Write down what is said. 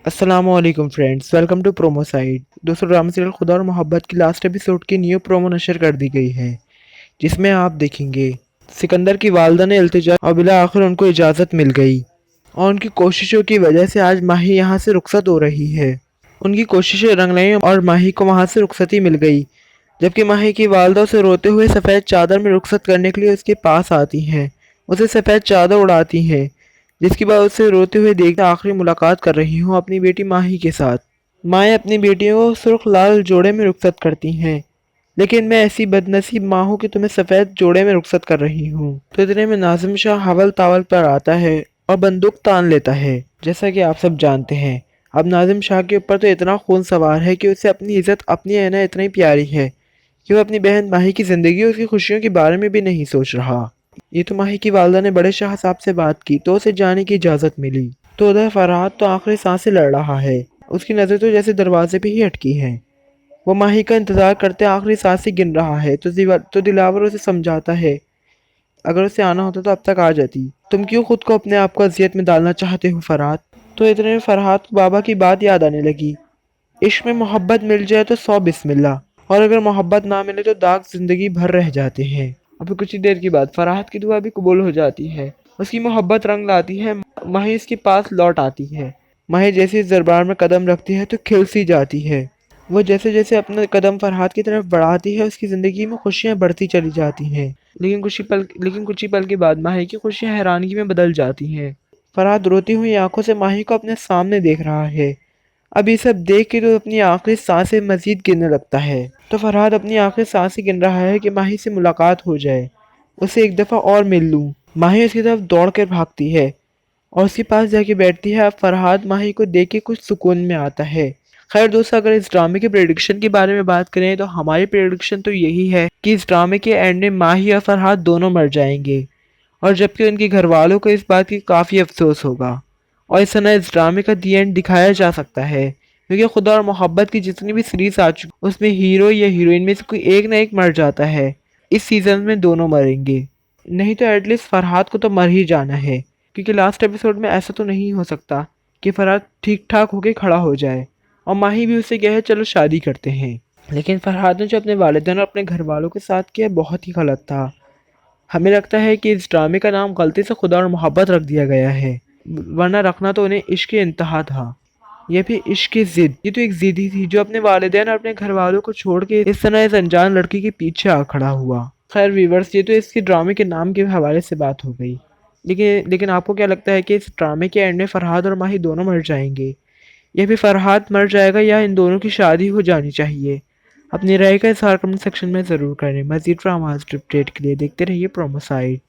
अस्सलाम वालेकुम friends, welcome to promo site. दोस्तों, ड्रामा सीरियल खुदा और मोहब्बत की लास्ट एपिसोड की न्यू प्रोमो नशर कर दी गई है, जिसमें आप देखेंगे सिकंदर की वालदा ने इल्तिजा और बिला आखिर उनको इजाज़त मिल गई और उनकी कोशिशों की वजह से आज माही यहाँ से रुखसत हो रही है। उनकी कोशिशें रंग लाई और माही को वहाँ से रुखसती मिल गई, जबकि माही की वालदा उसे रोते हुए सफ़ेद चादर में रुखसत करने के लिए उसके पास आती हैं, उसे सफ़ेद चादर उड़ाती हैं, जिसके बाद उसे रोते हुए देखकर आखिरी मुलाकात कर रही हूँ अपनी बेटी माही के साथ। माएँ अपनी बेटियों को सुर्ख लाल जोड़े में रुखसत करती हैं, लेकिन मैं ऐसी बदनसीब माँ हूँ कि तुम्हें सफ़ेद जोड़े में रुखसत कर रही हूँ। तो इतने में नाजिम शाह हवल तावल पर आता है और बंदूक तान लेता है। जैसा कि आप सब जानते हैं, अब नाजिम शाह के ऊपर तो इतना खून सवार है कि उसे अपनी इज्जत अपनी ऐना इतनी प्यारी है कि वो अपनी बहन माही की ज़िंदगी और उसकी खुशियों के बारे में भी नहीं सोच रहा। ये तो माही की वालदा ने बड़े शाह साहब से बात की तो उसे जाने की इजाज़त मिली। तो उधर फरहाद तो आखिरी सांसें लड़ रहा है, उसकी नज़र तो जैसे दरवाजे पे ही अटकी है। वो माही का इंतज़ार करते आखिरी सांसें गिन रहा है तो दिलावर उसे समझाता है, अगर उसे आना होता तो अब तक आ जाती। तुम क्यों खुद को अपने आप को अजियत में डालना चाहते हो फरहाद? तो इतने में फरहाद को बाबा की बात याद आने लगी। इश्क में मोहब्बत मिल जाए तो 100 बिस्मिल्लाह, और अगर मोहब्बत ना मिले तो दाग जिंदगी भर रह जाते हैं। अभी कुछ ही देर के बाद फरहाद की दुआ भी कबूल हो जाती है, उसकी मोहब्बत रंग लाती है। माही उसके पास लौट आती है। माही जैसे इस दरबार में कदम रखती है तो खिल सी जाती है। वो जैसे जैसे अपना कदम फरहाद की तरफ बढ़ाती है, उसकी ज़िंदगी में खुशियाँ बढ़ती चली जाती हैं। लेकिन कुछ ही पल के बाद माही की खुशियाँ हैरानगी में बदल जाती हैं। फरहाद रोती हुई आंखों से माही को अपने सामने देख रहा है। अब ये सब देख के तो अपनी आखिरी सांसें मजीद गिनने लगता है। तो फरहाद अपनी आखिरी सांसें गिन रहा है कि माही से मुलाकात हो जाए, उसे एक दफ़ा और मिल लूँ। माही उसकी तरफ दौड़ कर भागती है और उसके पास जाके बैठती है। अब फरहाद माही को देख के कुछ सुकून में आता है। खैर दोस्तों, अगर इस ड्रामे के प्रेडिक्शन के बारे में बात करें तो हमारी प्रेडिक्शन तो यही है कि इस ड्रामे के एंड में माही और फरहाद दोनों मर जाएंगे, और जबकि उनके घर वालों को इस बात की काफ़ी अफसोस होगा। और इस तरह इस ड्रामे का दी एंड दिखाया जा सकता है, क्योंकि खुदा और मोहब्बत की जितनी भी सीरीज आ चुकी उसमें हीरो या हीरोइन में से कोई एक ना एक मर जाता है। इस सीज़न में दोनों मरेंगे, नहीं तो एटलीस्ट फरहाद को तो मर ही जाना है, क्योंकि लास्ट एपिसोड में ऐसा तो नहीं हो सकता कि फरहाद ठीक ठाक होके खड़ा हो जाए और माही भी उससे कहे चलो शादी करते हैं। लेकिन फरहाद ने जो अपने वालिदैन और अपने घर वालों के साथ किया बहुत ही गलत था। हमें लगता है कि इस ड्रामे का नाम गलती से खुदा और मोहब्बत रख दिया गया है, वरना रखना तो उन्हें इश्क इंतहा था। ये भी इश्क की जिद, ये तो एक जिद ही थी जो अपने वालिदैन और अपने घर वालों को छोड़ के इस तरह इस अनजान लड़की के पीछे आ खड़ा हुआ। खैर वीवर्स, ये तो इसके ड्रामे के नाम के हवाले से बात हो गई। लेकिन आपको क्या लगता है कि इस ड्रामे के एंड में फरहाद और माही दोनों मर जाएंगे, या फिर फरहाद मर जाएगा, या इन दोनों की शादी हो जानी चाहिए? अपनी राय का इज़हार कमेंट सेक्शन में ज़रूर करें। मज़ीद अपडेट के लिए देखते रहिए प्रोमो साइट।